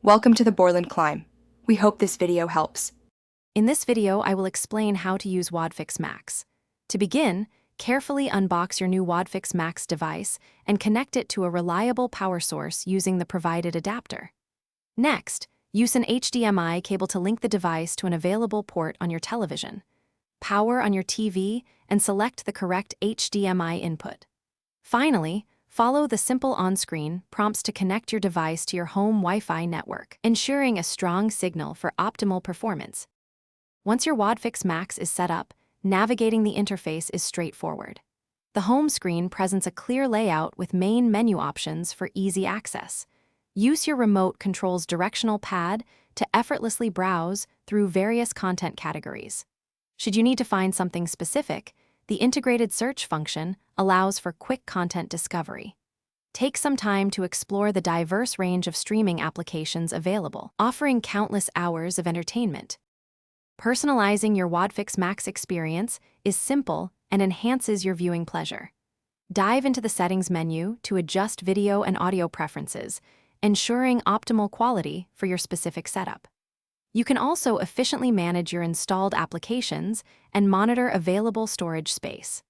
Welcome to the Borland Climb. We hope this video helps. In this video, I will explain how to use WodFix Max. To begin, carefully unbox your new WodFix Max device and connect it to a reliable power source using the provided adapter. Next, use an HDMI cable to link the device to an available port on your television. Power on your TV and select the correct HDMI input. Finally, follow the simple on-screen prompts to connect your device to your home Wi-Fi network, ensuring a strong signal for optimal performance. Once your WodFix Max is set up, navigating the interface is straightforward. The home screen presents a clear layout with main menu options for easy access. Use your remote control's directional pad to effortlessly browse through various content categories. Should you need to find something specific, the integrated search function allows for quick content discovery. Take some time to explore the diverse range of streaming applications available, offering countless hours of entertainment. Personalizing your WodFix Max experience is simple and enhances your viewing pleasure. Dive into the settings menu to adjust video and audio preferences, ensuring optimal quality for your specific setup. You can also efficiently manage your installed applications and monitor available storage space.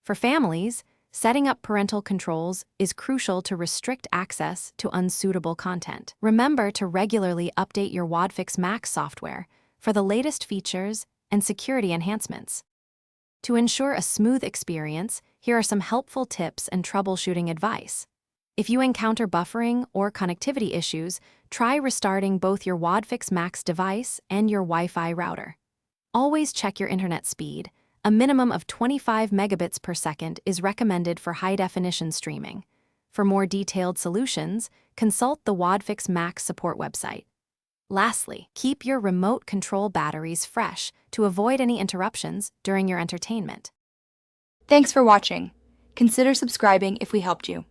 For families, setting up parental controls is crucial to restrict access to unsuitable content. Remember to regularly update your WodFix Max software for the latest features and security enhancements. To ensure a smooth experience, here are some helpful tips and troubleshooting advice. If you encounter buffering or connectivity issues, try restarting both your WodFix Max device and your Wi-Fi router. Always check your internet speed. A minimum of 25 megabits per second is recommended for high-definition streaming. For more detailed solutions, consult the WodFix Max support website. Lastly, keep your remote control batteries fresh to avoid any interruptions during your entertainment. Thanks for watching. Consider subscribing if we helped you.